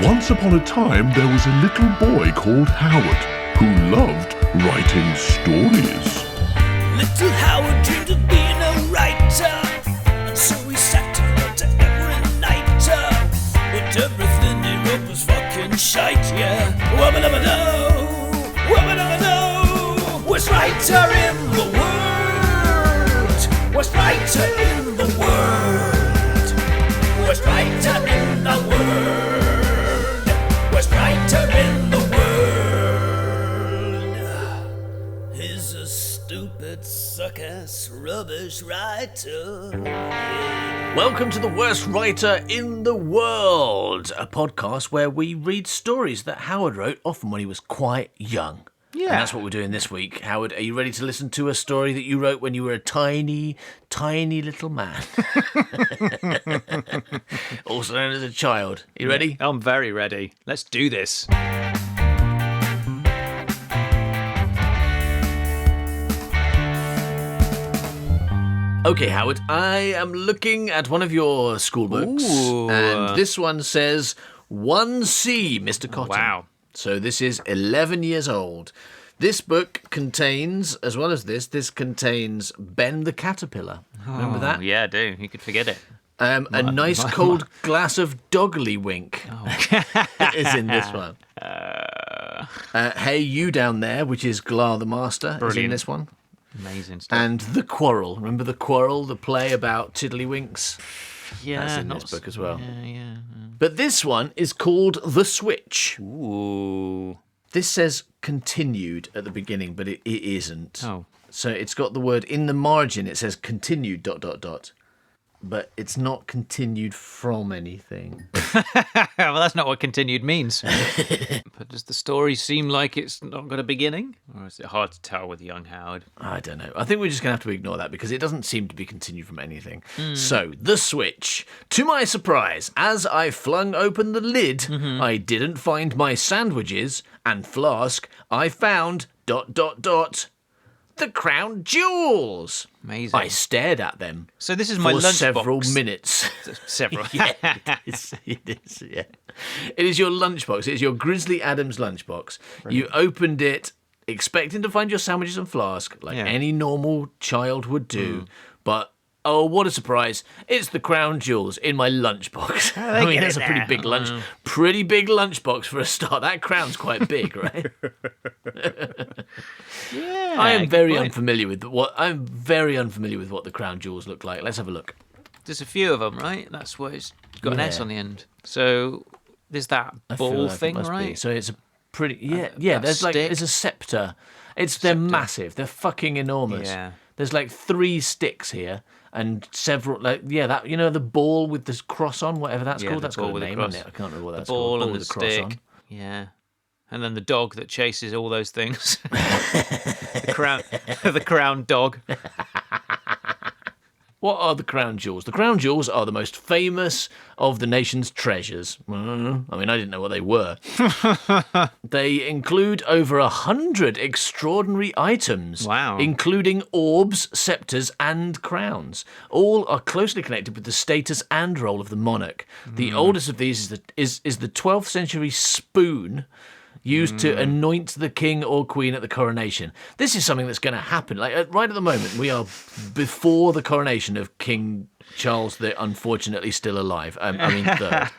Once upon a time, there was a little boy called Howard who loved writing stories. Little Howard dreamed of being a writer, and so he sat and wrote every night. But everything he wrote was fucking shite, yeah. Wubba-dubba-doo, wubba-dubba-doo. Worst writer in the world, worst writer in the world, worst writer in the world, worst writer in the world. He's a stupid, suck-ass, rubbish writer. Welcome to The Worst Writer in the World, a podcast where we read stories that Howard wrote, often when he was quite young. Yeah. And that's what we're doing this week. Howard, are you ready to listen to a story that you wrote when you were a tiny, tiny little man? Also known as a child. You ready? I'm very ready. Let's do this. Okay, Howard, I am looking at one of your school books, Ooh. and this one says 1C, Mr. Cotton. Wow. So this is 11 years old. This book contains, as well as this contains Ben the Caterpillar. Remember that? Yeah, I do. You could forget it. A nice cold glass of doggly wink is in this one. Hey, you down there, which is Glar the Master, is in this one. Amazing stuff. And The Quarrel. Remember The Quarrel, the play about tiddlywinks? Yeah, That's in this book as well. Yeah. But this one is called The Switch. Ooh. This says continued at the beginning, but it isn't. Oh. So it's got the word in the margin, it says continued ... But it's not continued from anything. Well, that's not what continued means. But does the story seem like it's not got a beginning? Or is it hard to tell with young Howard? I don't know. I think we're just going to have to ignore that because it doesn't seem to be continued from anything. So, The Switch. To my surprise, as I flung open the lid, I didn't find my sandwiches and flask. I found ... the crown jewels. Amazing. I stared at them. So this is my for lunchbox. several minutes. Several. Yeah, it is, yeah. It is your lunchbox. It is your Grizzly Adams lunchbox. Brilliant. You opened it expecting to find your sandwiches and flask, like any normal child would do. But, oh, what a surprise. It's the crown jewels in my lunchbox. I mean, that's a pretty big lunchbox for a start. That crown's quite big, right? Yeah. I am very unfamiliar with what the crown jewels look like. Let's have a look. There's a few of them, right? That's what it's got an S on the end. So there's that ball thing, right? Be. So it's a pretty there's stick. there's a scepter. They're massive. They're fucking enormous. Yeah. There's like 3 sticks here and several the ball with this cross on, whatever that's called. That's got a name on it. I can't remember what that's called. The ball and the stick. On. Yeah. And then the dog that chases all those things. the crown dog. What are the crown jewels? The crown jewels are the most famous of the nation's treasures. I mean, I didn't know what they were. They include over 100 extraordinary items, including orbs, scepters, and crowns. All are closely connected with the status and role of the monarch. The oldest of these is the 12th century spoon, used to anoint the king or queen at the coronation. This is something that's going to happen. Like right at the moment, we are before the coronation of King Charles, the unfortunately still alive. Third.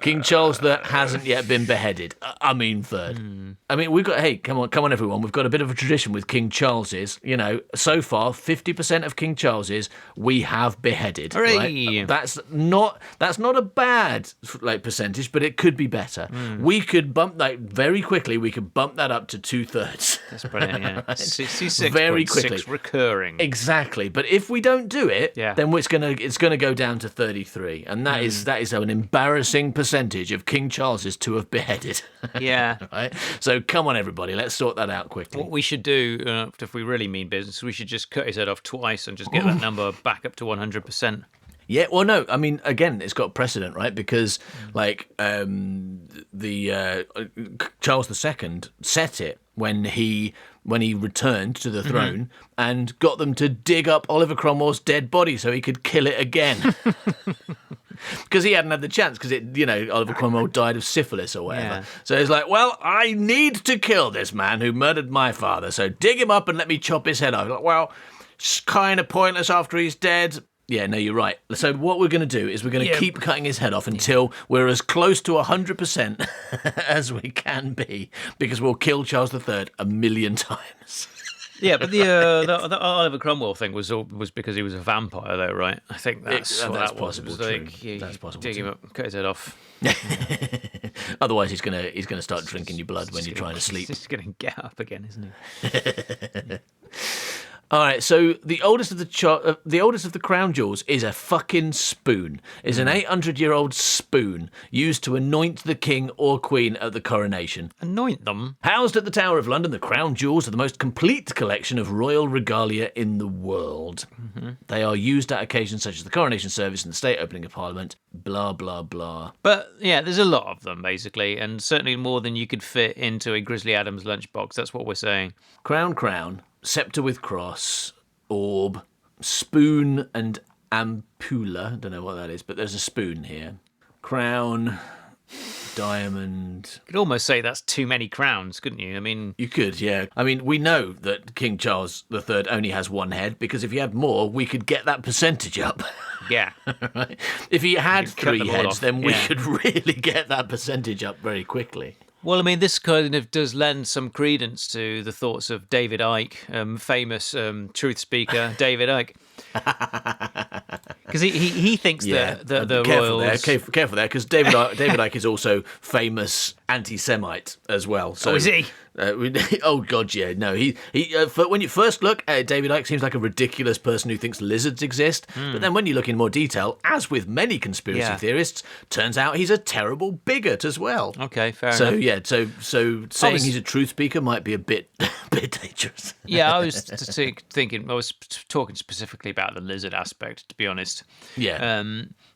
King Charles that hasn't yet been beheaded. Third. I mean, we've got. Hey, come on, everyone. We've got a bit of a tradition with King Charles's. You know, so far, 50% of King Charles's we have beheaded. Hooray! Right? That's not a bad percentage, but it could be better. We could bump very quickly. We could bump that up to 2/3. That's brilliant. Yeah, Right? 66 very quickly, recurring. Exactly. But if we don't do it, then it's gonna go down to 33, and that is an embarrassing percentage of King Charles's to have beheaded. Yeah. Right. So come on, everybody, let's sort that out quickly. What we should do, if we really mean business, we should just cut his head off twice and just get that number back up to 100%. Yeah, well, no, I mean, again, it's got precedent, right? Because, Charles II set it when he returned to the throne and got them to dig up Oliver Cromwell's dead body so he could kill it again. Because he hadn't had the chance, because Oliver Cromwell died of syphilis or whatever. Yeah. So he's like, well, I need to kill this man who murdered my father, so dig him up and let me chop his head off. Like, well, it's kind of pointless after he's dead. Yeah, no, you're right. So what we're going to do is we're going to keep cutting his head off until we're as close to 100% as we can be, because we'll kill Charles III 1,000,000 times. Yeah, but the Oliver Cromwell thing was because he was a vampire, though, right? I think that's what that was. It was like, That's possible. dig him up, cut his head off. Otherwise, he's gonna start drinking your blood when you're trying to sleep. He's going to get up again, isn't he? All right, so the oldest of the crown jewels is a fucking spoon. Is an 800-year-old spoon used to anoint the king or queen at the coronation. Anoint them? Housed at the Tower of London, the crown jewels are the most complete collection of royal regalia in the world. Mm-hmm. They are used at occasions such as the coronation service and the state opening of Parliament. Blah blah blah. But yeah, there's a lot of them basically, and certainly more than you could fit into a Grizzly Adams lunchbox. That's what we're saying. Crown. Sceptre with cross, orb, spoon and ampulla. Don't know what that is, but there's a spoon here. Crown, diamond. You could almost say that's too many crowns, couldn't you? I mean... You could, yeah. I mean, we know that King Charles III only has one head, because if he had more, we could get that percentage up. Yeah. Right? If he had 3 heads, then we Yeah. could really get that percentage up very quickly. Well, I mean, this kind of does lend some credence to the thoughts of David Icke, famous truth speaker David Icke. Because he thinks that the royals... Careful there, because David Icke is also famous anti-Semite as well. So, is he? Oh God, yeah. No, he when you first look at David Icke, seems like a ridiculous person who thinks lizards exist. But then when you look in more detail, as with many conspiracy theorists, turns out he's a terrible bigot as well. Okay, fair enough. So yeah, so saying he's a truth speaker might be a bit dangerous. Yeah, I was thinking. I was talking specifically about the lizard aspect, to be honest. Yeah.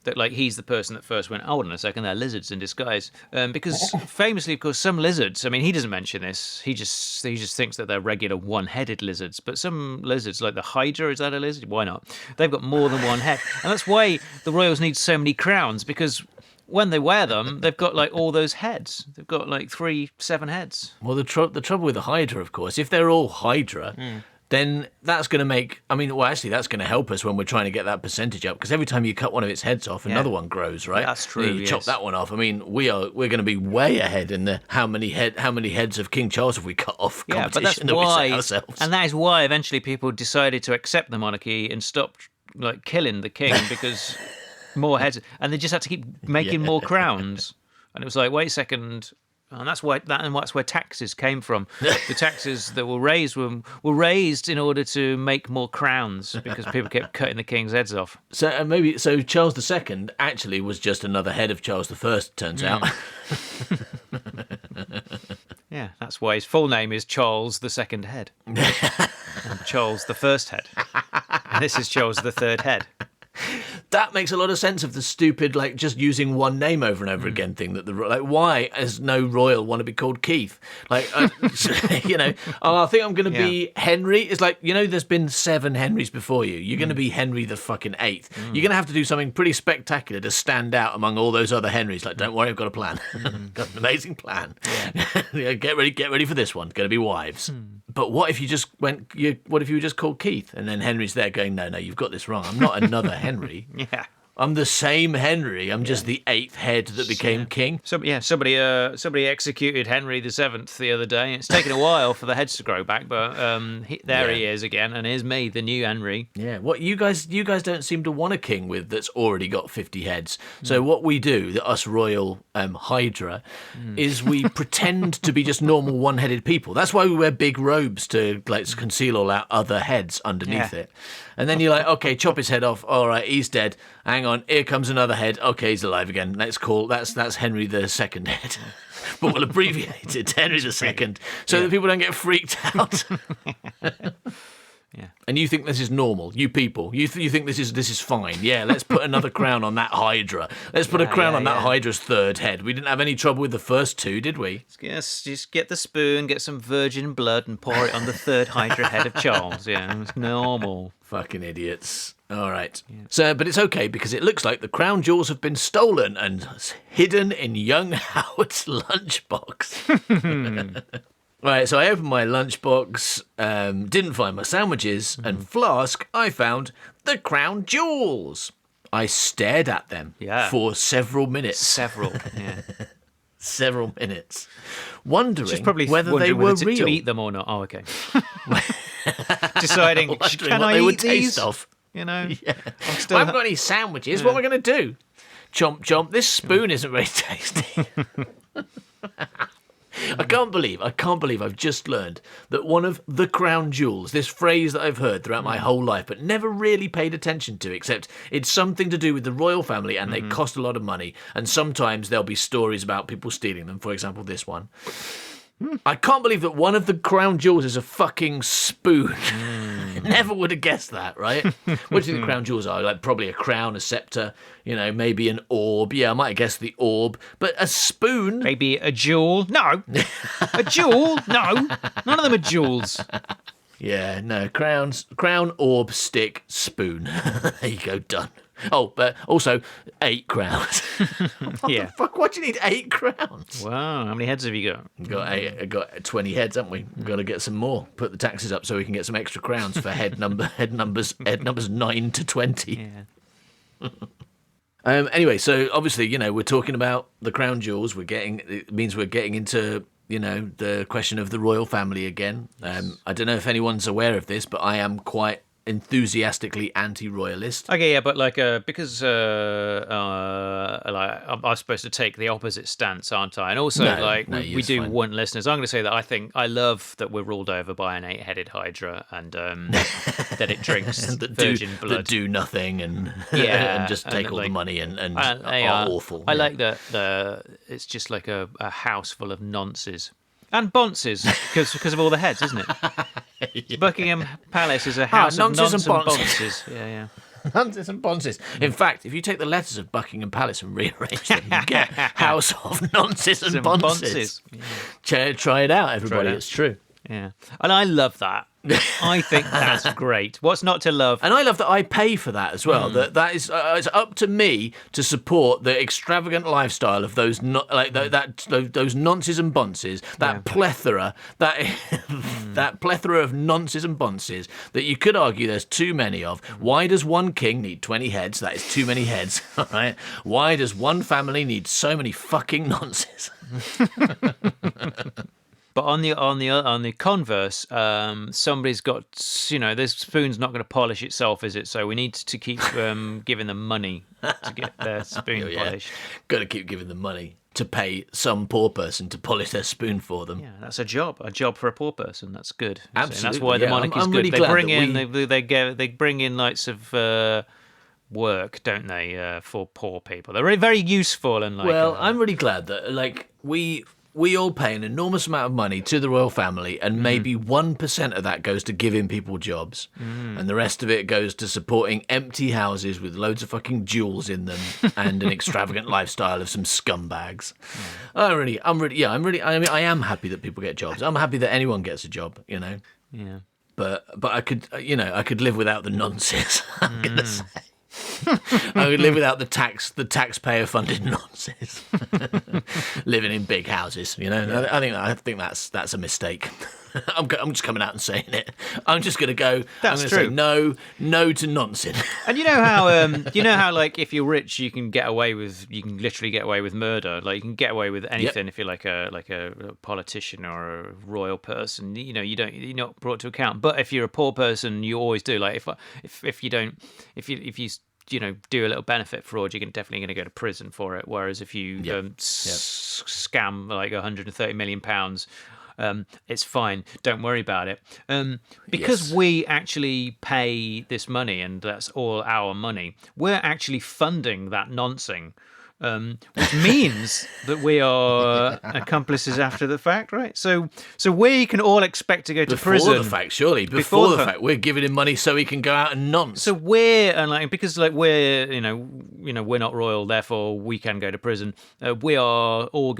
That like he's the person that first went, hold on a second, they're lizards in disguise. Because famously, of course, some lizards. I mean, he doesn't mention this. He just thinks that they're regular one-headed lizards. But some lizards, like the Hydra, is that a lizard? Why not? They've got more than one head, and that's why the royals need so many crowns, because when they wear them, they've got like all those heads. They've got like 7 heads. Well, the trouble with the Hydra, of course, if they're all Hydra, then that's going to make... I mean, well, actually, that's going to help us when we're trying to get that percentage up, because every time you cut one of its heads off, another one grows, right? That's true, You chop that one off. I mean, we're going to be way ahead in the how many heads of King Charles have we cut off Yeah, but that's competition that why, we set ourselves. and that is why eventually people decided to accept the monarchy and stop like killing the king, because more heads, and they just had to keep making more crowns. And it was like, wait a second. And that's why that's where taxes came from. The taxes that were raised in order to make more crowns, because people kept cutting the king's heads off. So Charles II actually was just another head of Charles I, turns out. Yeah, that's why his full name is Charles II Head. And Charles the First Head. And this is Charles the Third Head. That makes a lot of sense of the stupid, like, just using one name over and over again thing. Why does no royal want to be called Keith? Like, I think I'm going to be Henry. It's like, there's been 7 Henrys before you. You're going to be Henry the fucking 8th. You're going to have to do something pretty spectacular to stand out among all those other Henrys. Like, don't worry, I've got a plan. Got an amazing plan. Yeah. Get ready for this one. It's going to be wives. But what if you just what if you were just called Keith, and then Henry's there going, no, you've got this wrong. I'm not another Henry. Yeah. I'm the same Henry. I'm just the 8th head that became king. Somebody executed Henry VII the other day. It's taken a while for the heads to grow back, but he is again, and here's me, the new Henry. Yeah. What you guys don't seem to want a king with that's already got 50 heads. So what we do, us royal Hydra, is we pretend to be just normal one-headed people. That's why we wear big robes to conceal all our other heads underneath it. And then you're like, okay, chop his head off. All right, he's dead. Hang on, here comes another head. Okay, he's alive again. Let's call that's Henry the Second head. But we'll abbreviate it to Henry the Second, so that people don't get freaked out. Yeah. And you think this is normal, you people. You think this is fine. Yeah, let's put another crown on that Hydra. Let's put a crown on that Hydra's 3rd head. We didn't have any trouble with the first 2, did we? Yes, just get the spoon, get some virgin blood, and pour it on the 3rd Hydra head of Charles. Yeah, it's normal. Fucking idiots. All right. So, but it's okay because it looks like the crown jewels have been stolen and hidden in young Howard's lunchbox. Right, so I opened my lunchbox, didn't find my sandwiches, and Flask, I found the crown jewels. I stared at them for several minutes. Several, yeah. Several minutes, wondering She's probably whether they were real. to eat them or not. Oh, okay. Deciding, Wondering can what I they eat would these? taste of. You know, Yeah. I'm still I haven't got any sandwiches. What am I going to do? Chomp, chomp. This spoon isn't very tasty. I can't believe I've just learned that one of the crown jewels, this phrase that I've heard throughout my whole life but never really paid attention to, except it's something to do with the royal family and they cost a lot of money, and sometimes there'll be stories about people stealing them, for example this one. I can't believe that one of the crown jewels is a fucking spoon. Never would have guessed that, right? What do you think the crown jewels are? Like probably a crown, a scepter, maybe an orb. Yeah, I might have guessed the orb. But a spoon? Maybe a jewel? No. A jewel? No. None of them are jewels. Yeah, no. Crown, orb, stick, spoon. There you go, done. Oh, but also 8 crowns. Yeah. Fuck, why do you need 8 crowns? Wow, how many heads have you got? We've got 20 heads, haven't we? We've got to get some more. Put the taxes up so we can get some extra crowns for head numbers 9 to 20. Yeah. Anyway, so obviously, we're talking about the crown jewels. It means we're getting into, the question of the royal family again. I don't know if anyone's aware of this, but I am quite enthusiastically anti-royalist. Okay, yeah, but because I'm supposed to take the opposite stance, aren't I? And also, we do want listeners. I'm going to say that I love that we're ruled over by an 8-headed hydra, and that it drinks virgin blood, that do nothing, and and just take all the money and are awful. I like that it's just like a house full of nonces. And bonces, because of all the heads, isn't it? Yeah. Buckingham Palace is a house of nonces and bonces. Yeah. Nonces and bonces. In fact, if you take the letters of Buckingham Palace and rearrange them, you get House of Nonces and Bonces. Yeah. Try it out, everybody. It's true. Yeah. And I love that. I think that's great. What's not to love? And I love that I pay for that as well. That is, it's up to me to support the extravagant lifestyle of those those nonces and bonces, that plethora, that plethora of nonces and bonces that you could argue there's too many of. Why does one king need 20 heads? That is too many heads. All right. Why does one family need so many fucking nonces? But on the converse, somebody's got, this spoon's not going to polish itself, is it? So we need to keep giving them money to get their spoon polished. Got to keep giving them money to pay some poor person to polish their spoon for them. Yeah, that's a job for a poor person. That's good. Absolutely, and that's why the monarchy is good. Really They bring in lots of work, don't they, for poor people? They're very useful and I'm really glad that we all pay an enormous amount of money to the royal family, and maybe 1% of that goes to giving people jobs, and the rest of it goes to supporting empty houses with loads of fucking jewels in them and an extravagant lifestyle of some scumbags. I am happy that people get jobs. I'm happy that anyone gets a job, Yeah. But I could live without the nonsense. I'm gonna say. I would live without the taxpayer-funded nonsense. Living in big houses, I think that's a mistake. I'm just coming out and saying it. I'm just going to go. That's I'm true. Say no to nonsense. And you know how like if you're rich, you can literally get away with murder. Like you can get away with anything if you're like a politician or a royal person. You're not brought to account. But if you're a poor person, you always do. Like if you do a little benefit fraud, you're definitely going to go to prison for it. Whereas if you scam like £130 million, it's fine. Don't worry about it. Because we actually pay this money, and that's all our money. We're actually funding that nonsense. Which means that we are accomplices after the fact, right? So we can all expect to go to prison. Before the fact, surely. Before the fact, we're giving him money so he can go out and nonce. So we're we're not royal, therefore we can go to prison. We are all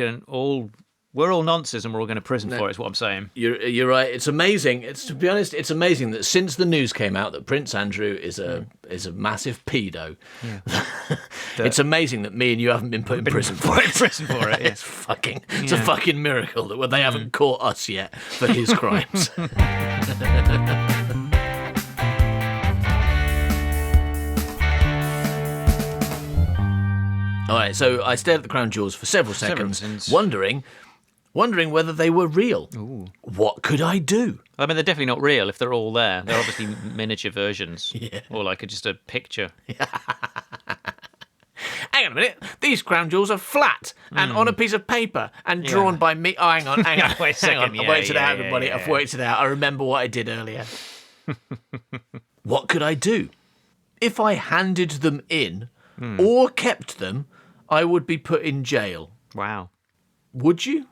We're all nonces and we're all going to prison for it, is what I'm saying. You're right. It's amazing. To be honest, it's amazing that since the news came out that Prince Andrew is a massive pedo. Yeah. It's amazing that me and you haven't been put in prison for it. Yeah. It's a fucking miracle that they haven't caught us yet for his crimes. All right, so I stared at the crown jewels for several seconds, wondering whether they were real. Ooh. What could I do? I mean, they're definitely not real if they're all there. They're obviously miniature versions, or like just a picture. Hang on a minute. These crown jewels are flat and on a piece of paper and drawn by me. Oh, hang on. Wait a second. I've worked it out, everybody. I've worked it out. I remember what I did earlier. What could I do? If I handed them in or kept them, I would be put in jail. Wow. Would you?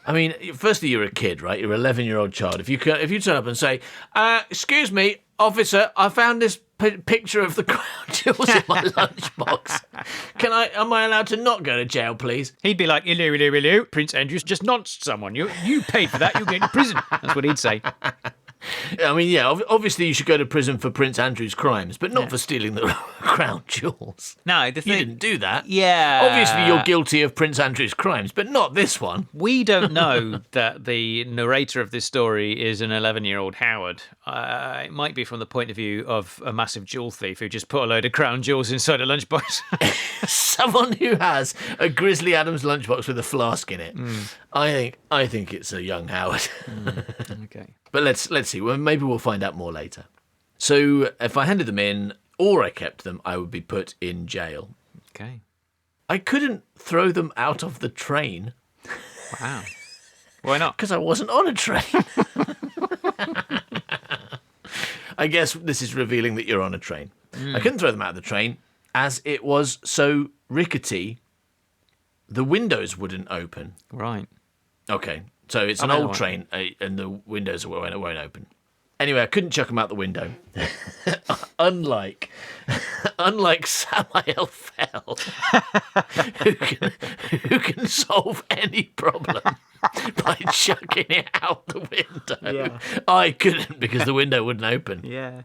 I mean, firstly, you're a kid, right? You're an 11-year-old child. If you turn up and say, excuse me, officer, I found this picture of the crown jewels in my lunchbox. Am I allowed to not go to jail, please? He'd be like, hello, Prince Andrew's just nonced someone. You paid for that, you'll get to prison. That's what he'd say. I mean, yeah, obviously you should go to prison for Prince Andrew's crimes, but not for stealing the crown jewels. No, you didn't do that. Yeah. Obviously you're guilty of Prince Andrew's crimes, but not this one. We don't know that the narrator of this story is an 11-year-old Howard. It might be from the point of view of a massive jewel thief who just put a load of crown jewels inside a lunchbox. Someone who has a Grizzly Adams lunchbox with a flask in it. I think it's a young Howard. Okay. But let's see. Well, maybe we'll find out more later. So if I handed them in or I kept them, I would be put in jail. Okay. I couldn't throw them out of the train. Wow. Why not? Because I wasn't on a train. I guess this is revealing that you're on a train. I couldn't throw them out of the train as it was so rickety, the windows wouldn't open. Right. Okay. So it's an old train, and the windows won't open. Anyway, I couldn't chuck them out the window. Unlike Samael Fell, who can solve any problem by chucking it out the window. Yeah. I couldn't because the window wouldn't open. Yeah.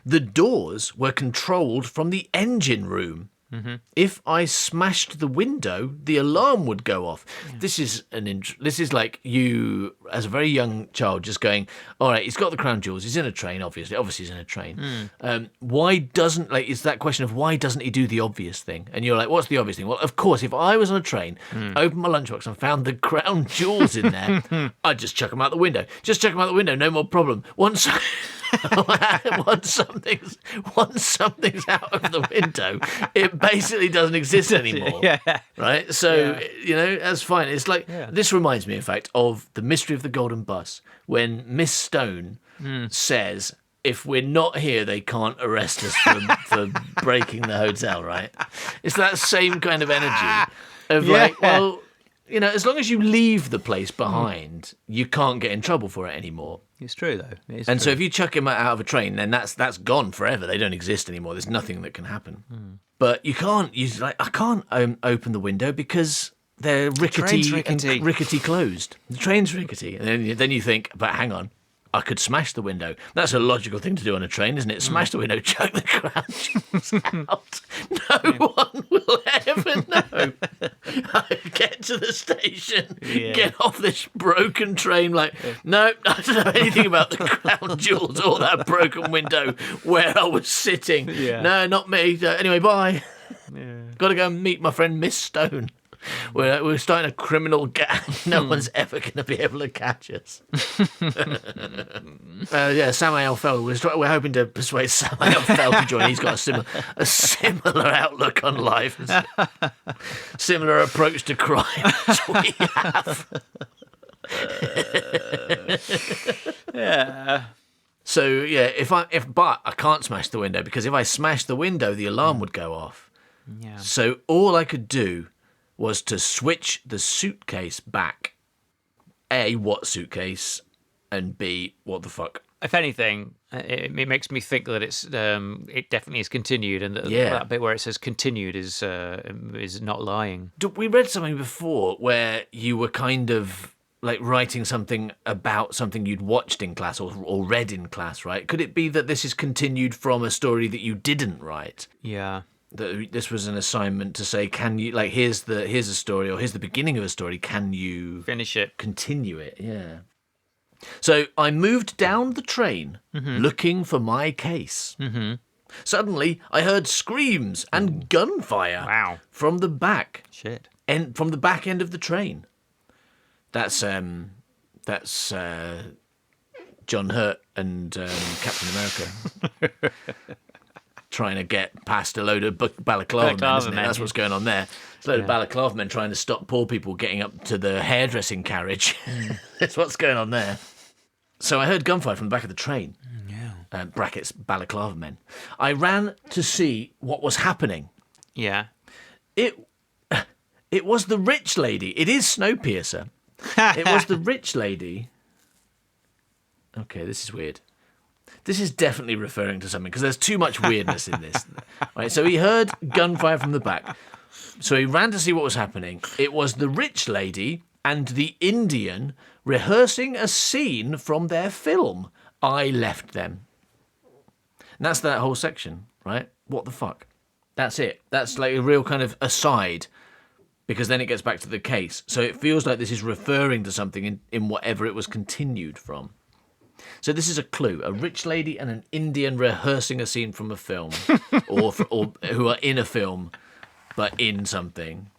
The doors were controlled from the engine room. Mm-hmm. If I smashed the window, the alarm would go off. Yeah. This is like you, as a very young child, just going, all right, he's got the crown jewels, he's in a train, obviously he's in a train. Why doesn't, it's that question of why doesn't he do the obvious thing? And you're like, what's the obvious thing? Well, of course, if I was on a train, opened my lunchbox and found the crown jewels in there, I'd just chuck them out the window. Just chuck them out the window, no more problem. Once something's out of the window, it basically doesn't exist anymore. Yeah. Right? So, that's fine. It's like, this reminds me, in fact, of The Mystery of the Golden Bus, when Miss Stone says, if we're not here, they can't arrest us for breaking the hotel, right? It's that same kind of energy of as long as you leave the place behind, you can't get in trouble for it anymore. It's true, though. So if you chuck him out of a train, then that's gone forever. They don't exist anymore. There's nothing that can happen. But you can't I can't open the window because they're rickety closed. The train's rickety. And then you think, but hang on, I could smash the window. That's a logical thing to do on a train, isn't it? Smash the window, chuck the crown jewels out. No one will ever know. I get to the station, get off this broken train no, I don't know anything about the crown jewels or that broken window where I was sitting. Yeah. No, not me. Anyway, bye. Yeah. Got to go and meet my friend Miss Stone. We're starting a criminal gang. No one's ever going to be able to catch us. Samael Fell. We're hoping to persuade Samael Fell to join. He's got a similar outlook on life, similar approach to crime as we have. Yeah. So but I can't smash the window because if I smash the window, the alarm would go off. Yeah. So all I could do was to switch the suitcase back. A, what suitcase? And B, what the fuck? if anything, it makes me think that it definitely is continued, and that bit where it says continued is not lying. We read something before where you were kind of like writing something about something you'd watched in class or read in class, right? Could it be that this is continued from a story that you didn't write? Yeah. That this was an assignment to say, can you, like, here's a story, or here's the beginning of a story, can you finish it, continue it? Yeah. So I moved down the train looking for my case. Suddenly I heard screams and gunfire from the back. Shit. And from the back end of the train. That's John Hurt and Captain America trying to get past a load of balaclava men, isn't it? That's what's going on there. It's a load of balaclava men trying to stop poor people getting up to the hairdressing carriage. That's what's going on there. So I heard gunfire from the back of the train. Brackets, balaclava men. I ran to see what was happening. Yeah. It was the rich lady. It is Snowpiercer. It was the rich lady. Okay, this is weird. This is definitely referring to something because there's too much weirdness in this. Right, so he heard gunfire from the back. So he ran to see what was happening. It was the rich lady and the Indian rehearsing a scene from their film. I left them. And that's that whole section, right? What the fuck? That's it. That's like a real kind of aside, because then it gets back to the case. So it feels like this is referring to something in whatever it was continued from. So this is a clue. A rich lady and an Indian rehearsing a scene from a film, or who are in a film, but in something.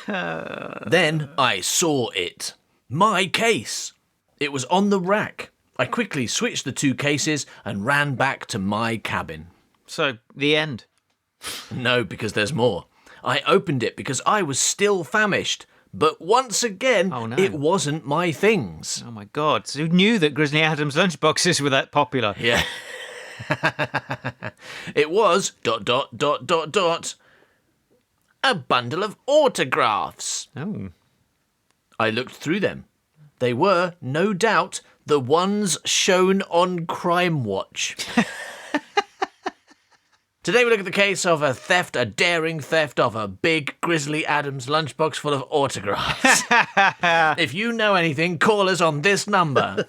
Then I saw it. My case. It was on the rack. I quickly switched the two cases and ran back to my cabin. So, the end. No, because there's more. I opened it because I was still famished. But once again, it wasn't my things. Oh my God. So who knew that Grizzly Adams lunchboxes were that popular? Yeah. It was ... a bundle of autographs. Oh. I looked through them. They were, no doubt, the ones shown on Crime Watch. Today we look at the case of a daring theft of a big Grizzly Adams lunchbox full of autographs. If you know anything, call us on this number.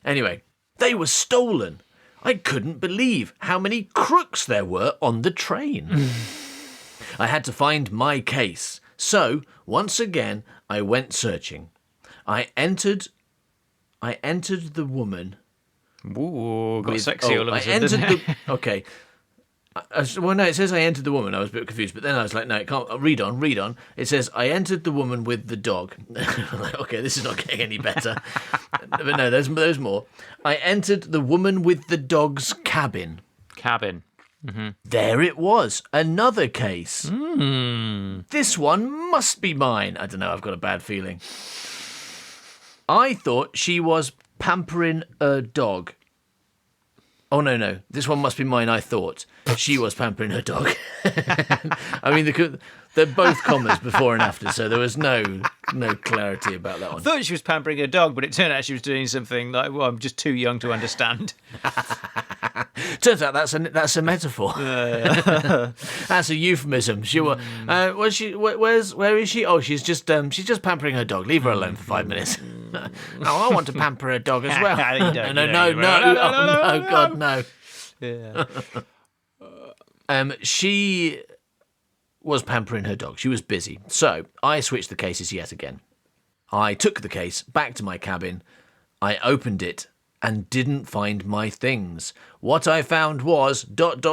Anyway, they were stolen. I couldn't believe how many crooks there were on the train. I had to find my case. So, once again, I went searching. I entered the woman... Ooh, got sexy all of a sudden. Okay. Well, no, it says I entered the woman. I was a bit confused, but then I was like, no, it can't. Read on. It says I entered the woman with the dog. I'm like, okay, this is not getting any better. But no, there's more. I entered the woman with the dog's cabin. Mm-hmm. There it was, another case. This one must be mine. I don't know, I've got a bad feeling. I thought she was pampering a dog. Oh, no. This one must be mine, I thought. She was pampering her dog. I mean, they're both commas before and after, so there was no clarity about that one. I thought she was pampering her dog, but it turned out she was doing something like, well, I'm just too young to understand. Turns out that's a metaphor. That's a euphemism. She was. Where is she? Oh, she's just pampering her dog. Leave her alone for 5 minutes. No, I want to pamper a dog as well. No, God, no. Yeah. She was pampering her dog. She was busy. So I switched the cases yet again. I took the case back to my cabin. I opened it and didn't find my things. What I found was ... Would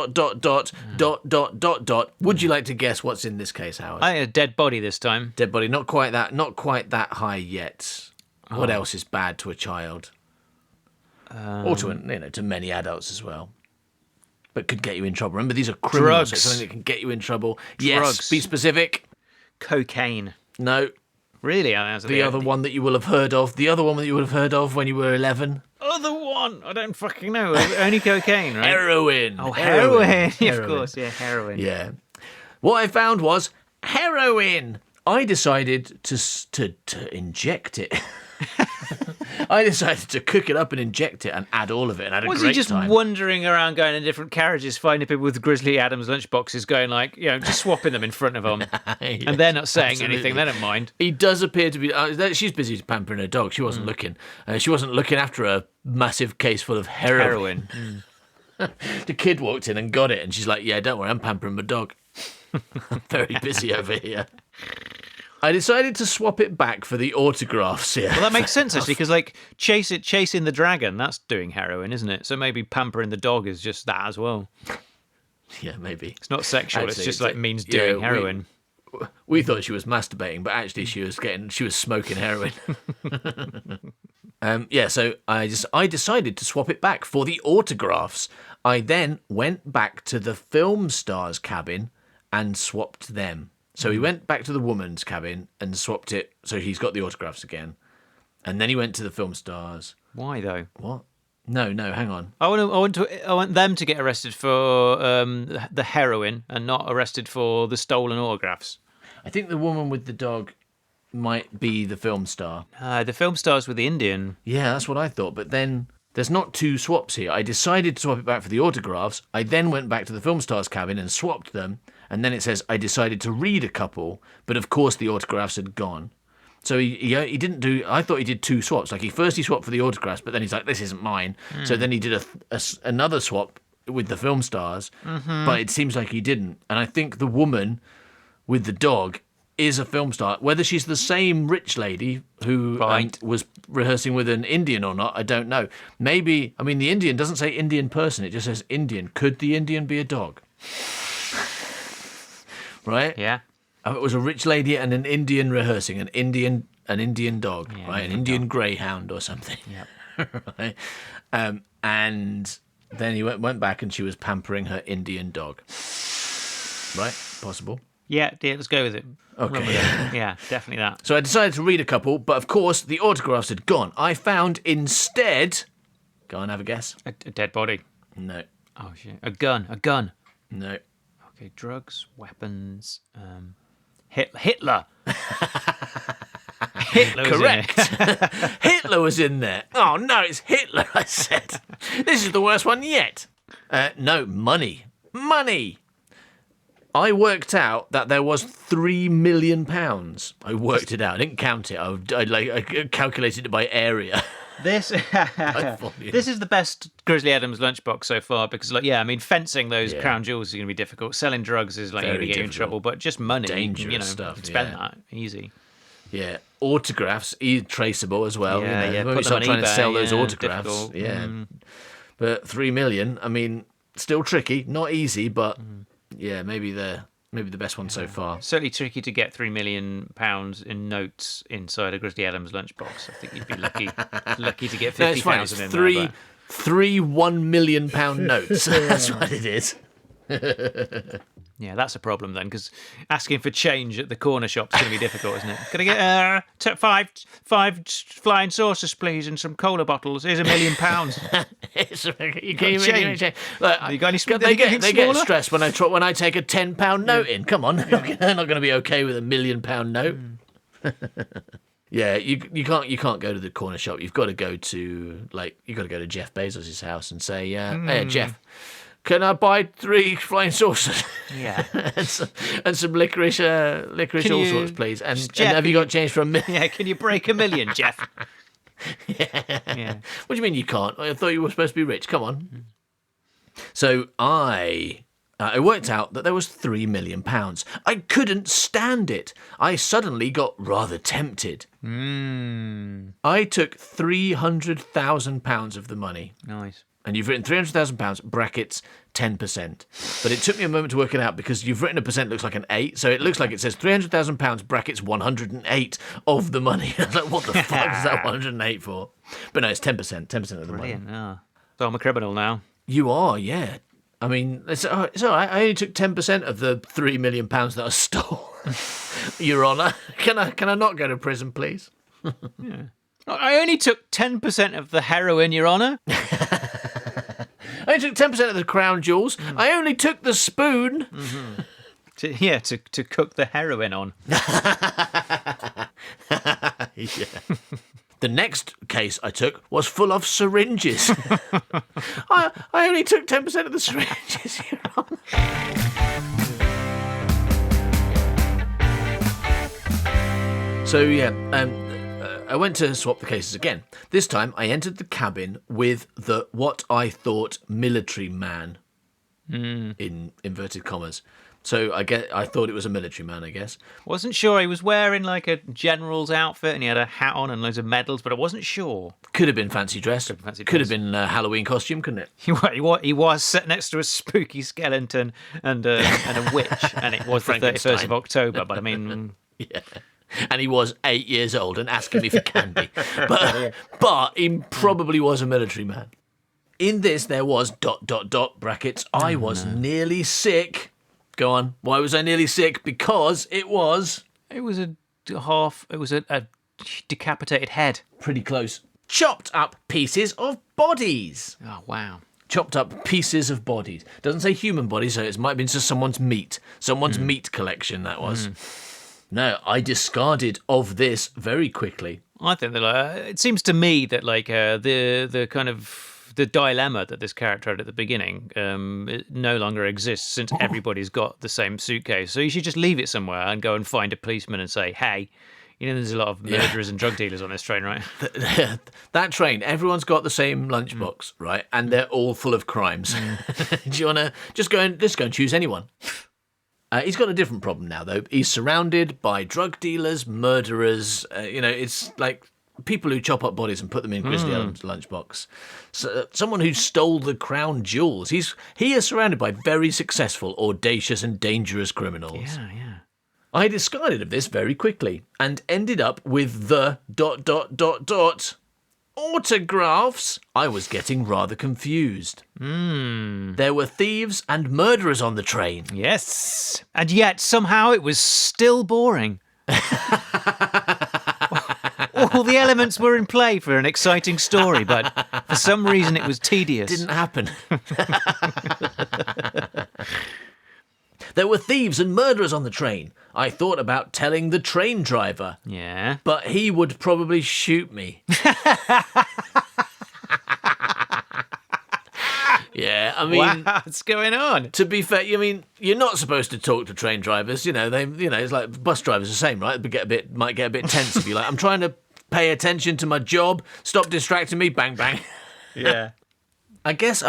you like to guess what's in this case, Howard? I think a dead body this time. Dead body, not quite that high yet. What else is bad to a child? Or to many adults as well. But could get you in trouble. Remember, these are criminals. Drugs. It's something that can get you in trouble. Drugs. Yes, be specific. Cocaine. No. Really? The other one that you will have heard of. The other one that you would have heard of when you were 11. Other one? I don't fucking know. Only cocaine, right? Heroin. Oh, heroin. Of course, yeah, heroin. Yeah. What I found was heroin. I decided to inject it. I decided to cook it up and inject it and add all of it and had a Was great he just time. wandering around going in different carriages, finding people with Grizzly Adams lunchboxes, going like, just swapping them in front of them? And they're not saying anything, they don't mind. He does appear to be... she's busy pampering her dog. She wasn't looking. She wasn't looking after a massive case full of heroin. The kid walked in and got it, and she's like, yeah, don't worry, I'm pampering my dog. I'm very busy over here. I decided to swap it back for the autographs here. Well, that makes sense, actually, because, like, chasing the dragon, that's doing heroin, isn't it? So maybe pampering the dog is just that as well. Yeah, maybe. It's not sexual, Actually, it's just, like, means doing heroin. We thought she was masturbating, but actually she was smoking heroin. So I decided to swap it back for the autographs. I then went back to the film star's cabin and swapped them. So he went back to the woman's cabin and swapped it, so he's got the autographs again. And then he went to the film stars. Why, though? What? No, hang on. I want them to get arrested for the heroin and not arrested for the stolen autographs. I think the woman with the dog might be the film star. The film stars with the Indian. Yeah, that's what I thought. But then there's not two swaps here. I decided to swap it back for the autographs. I then went back to the film star's cabin and swapped them. And then it says, I decided to read a couple, but of course the autographs had gone. So he didn't do... I thought he did two swaps. Like, he swapped for the autographs, but then he's like, this isn't mine. So then he did another swap with the film stars, but it seems like he didn't. And I think the woman with the dog is a film star. Whether she's the same rich lady who was rehearsing with an Indian or not, I don't know. Maybe... I mean, the Indian doesn't say Indian person. It just says Indian. Could the Indian be a dog? Right? Yeah. It was a rich lady and an Indian rehearsing, an Indian dog, right? An Indian greyhound or something. Yep. Right? And then he went back and she was pampering her Indian dog. Right? Possible? Yeah, let's go with it. Okay. Yeah, definitely that. So I decided to read a couple, but of course the autographs had gone. I found instead... Go on, have a guess. A dead body. No. Oh, shit. A gun. No. Okay, drugs, weapons, Hitler. Hitler was Correct. in it. Hitler was in there. Oh, no, it's Hitler, I said. This is the worst one yet. No, money. Money. I worked out that there was £3 million. I worked it out. I didn't count it. I calculated it by area. This is the best Grizzly Adams lunchbox so far because, fencing those crown jewels is going to be difficult. Selling drugs is going to get you in trouble, but just money, dangerous stuff. You can spend that easy. Yeah, autographs, traceable as well. Yeah. When we start trying to sell those autographs, difficult. But 3 million. I mean, still tricky, not easy, but yeah, maybe the best one so far. Certainly tricky to get £3 million in notes inside a Grizzly Adams lunchbox. I think you'd be lucky to get 50,000 in there. Three £1 million notes. That's what it is. Yeah, that's a problem then, because asking for change at the corner shop's going to be difficult, isn't it? Can I get five flying saucers, please, and some cola bottles? Here's £1 million. You got any? They get stressed when I take a £10 note in. Come on, they're not going to be okay with £1 million note. Yeah, you can't go to the corner shop. You've got to go to Jeff Bezos' house and say, hey Jeff, can I buy 3 flying saucers? Yeah. and some licorice all sorts, please. And Jeff, have you got change for $1 million? Yeah, can you break $1 million, Jeff? Yeah. What do you mean you can't? I thought you were supposed to be rich. Come on. So I worked out that there was £3 million. I couldn't stand it. I suddenly got rather tempted. I took £300,000 of the money. Nice. And you've written £300,000 brackets 10%. But it took me a moment to work it out because you've written a percent looks like an 8. So it looks like it says £300,000 brackets 108 of the money. I was like, what the fuck is that 108 for? But no, it's 10%. 10% of the money. Oh. So I'm a criminal now. You are, yeah. I mean, it's all right. I only took 10% of the £3 million that I stole. Your Honour, can I not go to prison, please? Yeah. I only took 10% of the heroin, Your Honour. I only took 10% of the crown jewels. I only took the spoon. To cook the heroin on. Yeah. The next case I took was full of syringes. I only took 10% of the syringes. So yeah, I went to swap the cases again. This time I entered the cabin with the what I thought military man, in inverted commas. So I thought it was a military man, I guess. Wasn't sure. He was wearing like a general's outfit and he had a hat on and loads of medals, but I wasn't sure. Could have been fancy dress. Could have been a Halloween costume, couldn't it? He was sat next to a spooky skeleton and a witch, and it was the 31st of October, but I mean... Yeah. And he was 8 years old and asking me for candy. But he probably was a military man. In this, there was ... brackets. I was nearly sick. Go on. Why was I nearly sick? Because it was a decapitated head. Pretty close. Chopped up pieces of bodies. Oh, wow. Chopped up pieces of bodies. Doesn't say human bodies, so it might have been just someone's meat. Someone's meat collection, that was. No, I discarded of this very quickly. I think that it seems to me that the kind of the dilemma that this character had at the beginning it no longer exists since everybody's got the same suitcase. So you should just leave it somewhere and go and find a policeman and say, hey, there's a lot of murderers and drug dealers on this train, right? That train, everyone's got the same lunchbox, right? And they're all full of crimes. Do you want to just go and choose anyone? He's got a different problem now, though. He's surrounded by drug dealers, murderers. It's like people who chop up bodies and put them in Grizzly Adams' lunchbox. So, someone who stole the crown jewels. He is surrounded by very successful, audacious, and dangerous criminals. Yeah. I discarded of this very quickly and ended up with the ... autographs. I was getting rather confused. There were thieves and murderers on the train. Yes. And yet, somehow, it was still boring. All the elements were in play for an exciting story, but for some reason it was tedious. Didn't happen. There were thieves and murderers on the train. I thought about telling the train driver. Yeah. But he would probably shoot me. Yeah, I mean, what's going on? To be fair, you're not supposed to talk to train drivers. It's like bus drivers are the same, right? Might get a bit tense if you like. I'm trying to pay attention to my job. Stop distracting me. Bang, bang. Yeah. I guess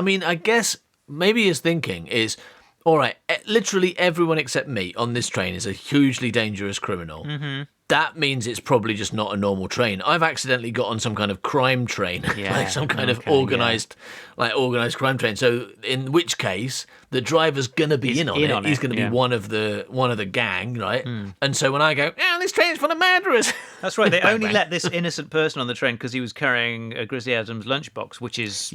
maybe his thinking is, all right, literally everyone except me on this train is a hugely dangerous criminal. Mm-hmm. That means it's probably just not a normal train. I've accidentally got on some kind of crime train, like some kind of organised crime train. So in which case, the driver's gonna be in on it. He's gonna be one of the gang, right? And so when I go, this train's full of murderers. That's right. They only let this innocent person on the train because he was carrying a Grizzly Adams lunchbox, which is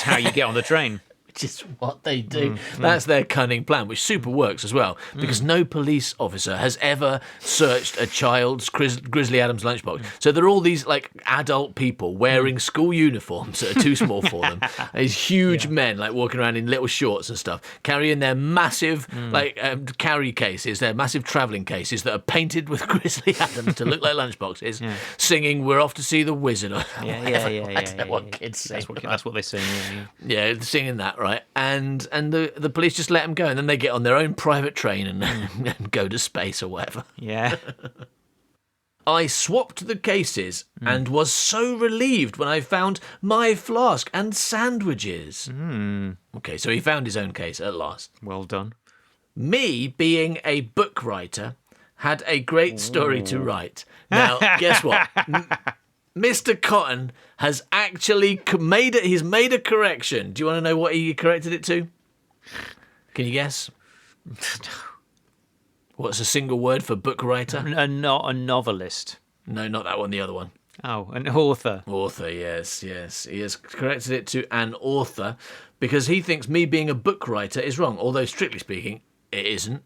how you get on the train. Which is what they do. That's their cunning plan, which super works as well, because no police officer has ever searched a child's Grizzly Adams lunchbox. So there are all these like adult people wearing school uniforms that are too small for them. These huge men like walking around in little shorts and stuff, carrying their massive carry cases, their massive travelling cases that are painted with Grizzly Adams to look like lunchboxes, singing "We're off to see the wizard." Or I don't know what kids sing. That's what they sing. Yeah, singing that, right? And the police just let them go, and then they get on their own private train and go to space or whatever. Yeah. I swapped the cases and was so relieved when I found my flask and sandwiches. Okay, so he found his own case at last. Well done. Me, being a book writer, had a great story to write. Now, guess what? Mr. Cotton has actually made a correction. Do you want to know what he corrected it to? Can you guess? What's a single word for book writer? Not a novelist. No, not that one, the other one. Oh, an author. Author, yes. He has corrected it to an author because he thinks me being a book writer is wrong, although strictly speaking, it isn't.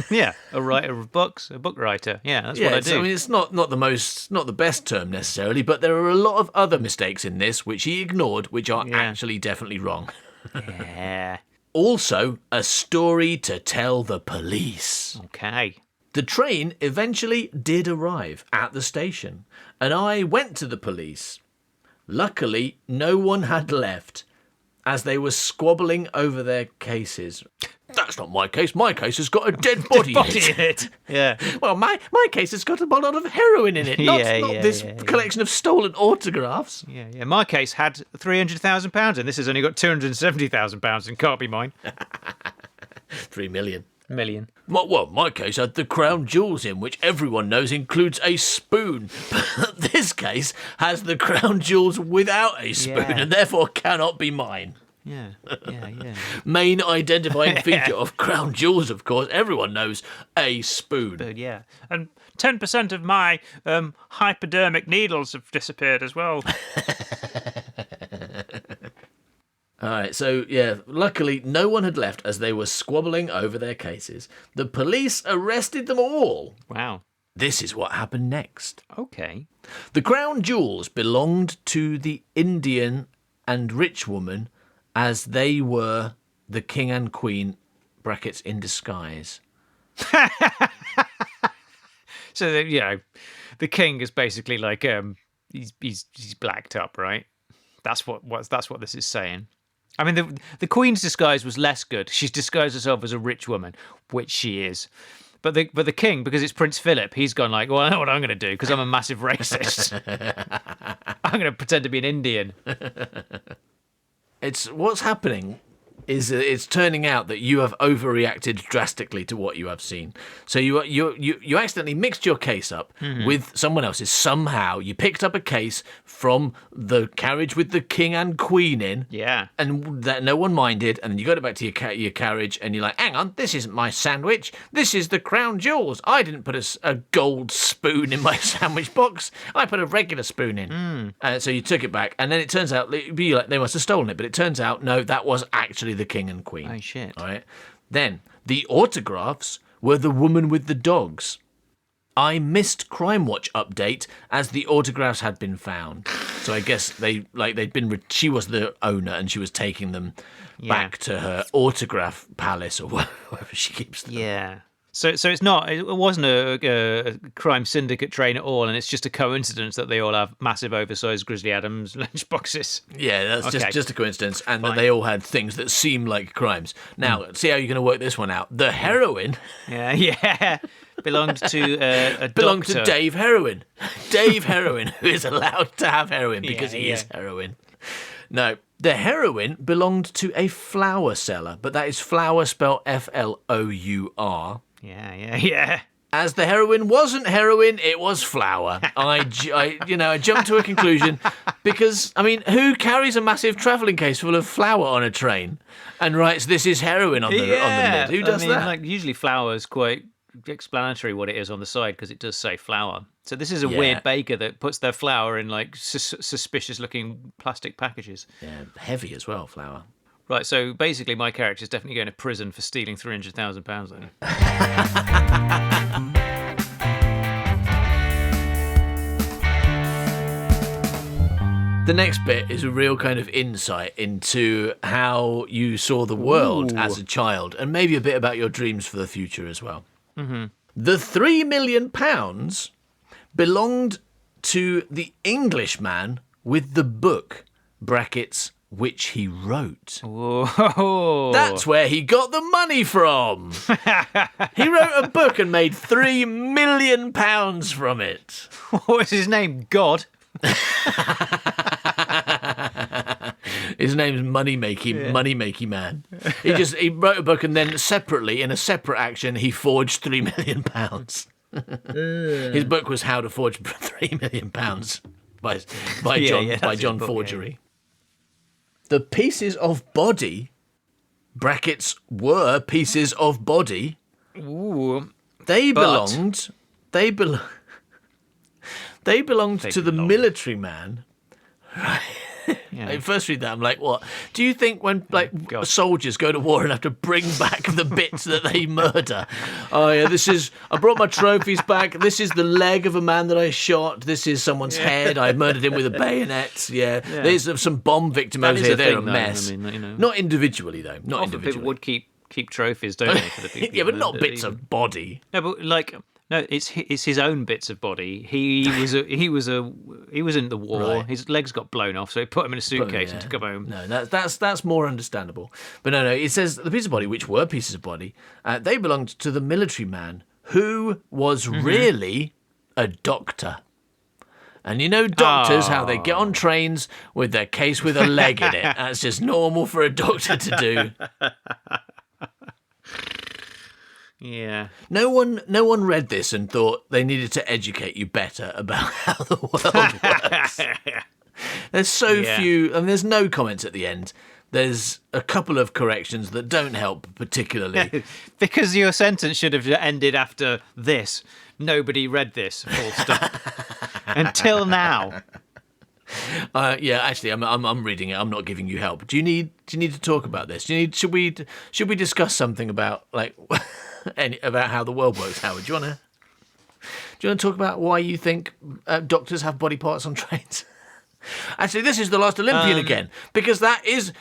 Yeah, a writer of books, a book writer. Yeah, that's what I do. I mean, it's not the best term necessarily, but there are a lot of other mistakes in this which he ignored, which are actually definitely wrong. Yeah. Also, a story to tell the police. Okay. The train eventually did arrive at the station, and I went to the police. Luckily, no one had left, as they were squabbling over their cases. That's not my case. My case has got a dead body, in it. Yeah. Well, my case has got a lot of heroin in it, not this collection of stolen autographs. Yeah. My case had £300,000 and this has only got £270,000 and can't be mine. 3 million. Million. Well, my case had the crown jewels in, which everyone knows includes a spoon. But this case has the crown jewels without a spoon and therefore cannot be mine. Yeah. Main identifying feature of crown jewels, of course, everyone knows a spoon. But yeah. And 10% of my hypodermic needles have disappeared as well. All right, so yeah, luckily no one had left as they were squabbling over their cases. The police arrested them all. Wow. This is what happened next. Okay. The crown jewels belonged to the Indian and rich woman, as they were the king and queen, brackets, in disguise. So, the king is basically like, he's blacked up, right? That's what this is saying. I mean, the queen's disguise was less good. She's disguised herself as a rich woman, which she is. But the king, because it's Prince Philip, he's gone like, well, I know what I'm going to do because I'm a massive racist. I'm going to pretend to be an Indian. It's what's happening is it's turning out that you have overreacted drastically to what you have seen. So you accidentally mixed your case up with someone else's. Somehow you picked up a case from the carriage with the king and queen in. Yeah. And that no one minded. And then you got it back to your carriage and you're like, hang on, this isn't my sandwich. This is the crown jewels. I didn't put a gold spoon in my sandwich box. I put a regular spoon in. So you took it back. And then it turns out they must have stolen it. But it turns out, no, that was actually the king and queen. Oh, shit. All right. Then the autographs were the woman with the dogs. I missed Crime Watch update as the autographs had been found. So I guess she was the owner and she was taking them back to her autograph palace or wherever she keeps them. Yeah. So it wasn't a crime syndicate train at all, and it's just a coincidence that they all have massive oversized Grizzly Adams lunchboxes. Yeah, that's just a coincidence, and that they all had things that seem like crimes. Now, see how you're going to work this one out. The heroin, belonged to belonged to Dave Heroin. Dave Heroin, who is allowed to have heroin because he is heroin. No, the heroin belonged to a flour seller, but that is flour spelled Flour. Yeah. As the heroin wasn't heroin, it was flour. I jumped to a conclusion because, I mean, who carries a massive travelling case full of flour on a train and writes, this is heroin on the lid? Who does that? Like, usually flour is quite explanatory what it is on the side because it does say flour. So this is a weird baker that puts their flour in like suspicious looking plastic packages. Yeah, heavy as well, flour. Right, so basically my character is definitely going to prison for stealing £300,000 then. The next bit is a real kind of insight into how you saw the world as a child, and maybe a bit about your dreams for the future as well. Mm-hmm. The £3 million belonged to the Englishman with the book, brackets, which he wrote. Whoa. That's where he got the money from. He wrote a book and made £3 million from it. What was his name? God? His name's Money Makey Man. He wrote a book and then separately, in a separate action, he forged £3 million. His book was How to Forge £3 million by John Forgery. Yeah. The pieces of body, brackets, were pieces of body. Ooh. They belonged to the military man. Right. Yeah. I first read that, I'm like, what? Do you think when soldiers go to war and have to bring back the bits that they murder? Oh yeah, I brought my trophies back. This is the leg of a man that I shot. This is someone's head. I murdered him with a bayonet. Yeah. There's some bomb victim over here. They're a mess. I mean, Not individually though. Not often individually. people would keep keep trophies, don't they, for the people? Yeah, but not bits of body. No, but like no, it's his own bits of body. He was in the war. Right. His legs got blown off, so he put him in a suitcase Yeah. and took him home. No, that's more understandable. But no, it says the pieces of body, which were pieces of body, they belonged to the military man who was really a doctor. And you know doctors, how they get on trains with their case with a leg in it. That's just normal for a doctor to do. Yeah. No one read this and thought they needed to educate you better about how the world works. There's so few, and there's no comments at the end. There's a couple of corrections that don't help particularly. Because your sentence should have ended after this. Nobody read this. Full stop. Until now. Yeah, actually, I'm reading it. I'm not giving you help. Do you need to talk about this? Should we discuss something about about how the world works, Howard? Do you want to talk about why you think doctors have body parts on trains? Actually, this is The Last Olympian again, because that is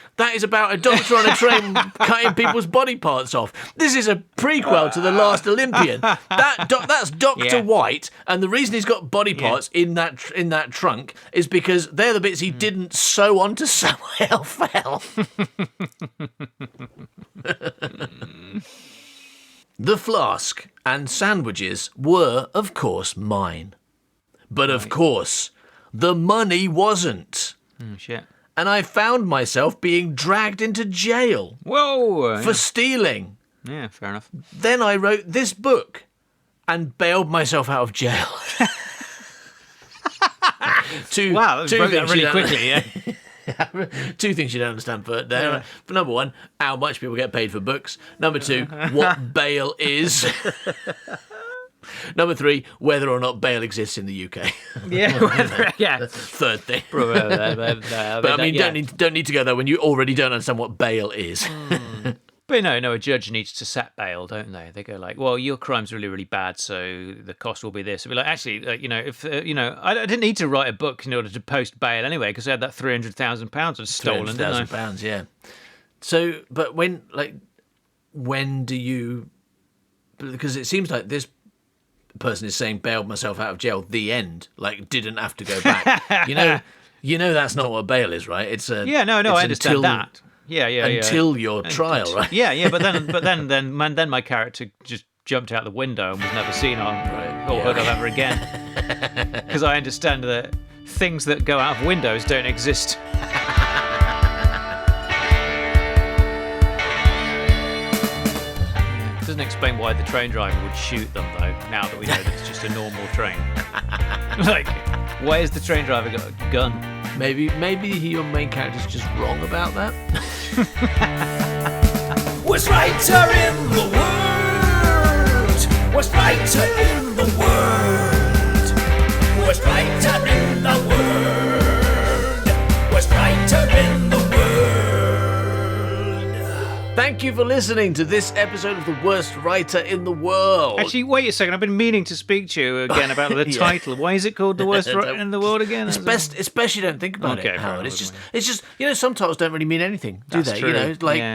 about a doctor on a train cutting people's body parts off. This is a prequel to The Last Olympian. That's Dr. White, and the reason he's got body parts in that trunk is because they're the bits he didn't sew onto Samuel Fell. The flask and sandwiches were, of course, mine. But of course, the money wasn't. Shit. And I found myself being dragged into jail Whoa! for stealing. Yeah, fair enough. Then I wrote this book and bailed myself out of jail. Wow, that wrote that really quickly, yeah. Two things you don't understand there. For number one, how much people get paid for books. Number two, what bail is. Number three, whether or not bail exists in the UK. Yeah. Third thing. But I mean, don't need to go there when you already don't understand what bail is. But no, a judge needs to set bail, don't they? They go like, well, your crime's really, really bad, so the cost will be this. It'll be like, actually, if I didn't need to write a book in order to post bail anyway, because I had that £300,000 was stolen, didn't I? £300,000, yeah. So, but when do you? Because it seems like this person is saying bailed myself out of jail. The end, like didn't have to go back. You know that's not what bail is, right? It's a I understand that. Yeah. Until your trial, right? Yeah. But then my character just jumped out the window and was never seen or heard of ever again. Because I understand that things that go out of windows don't exist. Doesn't explain why the train driver would shoot them though. Now that we know that it's just a normal train. Like, why has the train driver got a gun? Maybe your main character's just wrong about that. Worst writer in the world. Worst writer in the world. Worst writer in the world. Worst writer in the world. Thank you for listening to this episode of The Worst Writer in the World. Actually, wait a second. I've been meaning to speak to you again about the title. Why is it called The Worst Writer in the World again? It's best you don't think about it, Howard. It's just some titles don't really mean anything, do That's they? true.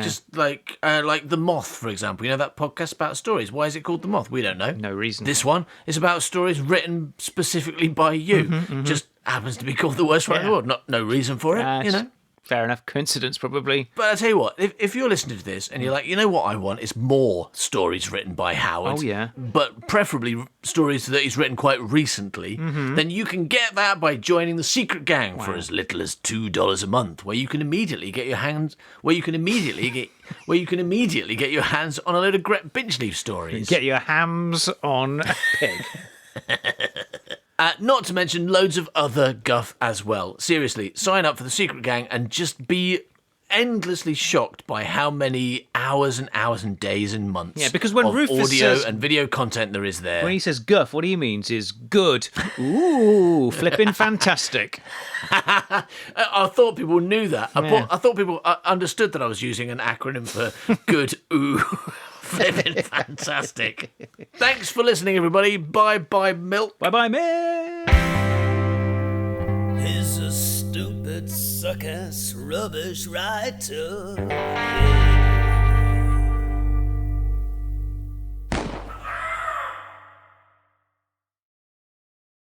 Just like The Moth, for example. That podcast about stories. Why is it called The Moth? We don't know. No reason. This one is about stories written specifically by you. Just happens to be called The Worst Writer in the World. No reason for it, Fair enough. Coincidence, probably. But I tell you what, if you're listening to this and you're like, what I want is more stories written by Howard. Oh, yeah. But preferably stories that he's written quite recently, then you can get that by joining the Secret Gang for as little as $2 a month, where you can immediately get your hands on a load of Gret Binchleaf stories. Get your hams on a pig. Not to mention loads of other guff as well. Seriously, sign up for the Secret Gang and just be endlessly shocked by how many hours and hours and days and months because when of Rufus audio says, and video content there is there. When he says guff, what he means is good. Ooh, flipping fantastic. I thought people knew that. I thought people understood that I was using an acronym for good. Ooh. Flipping fantastic. Thanks for listening, everybody. Bye-bye, milk. Bye-bye, milk. He's a stupid, suck-ass, rubbish writer. Yeah.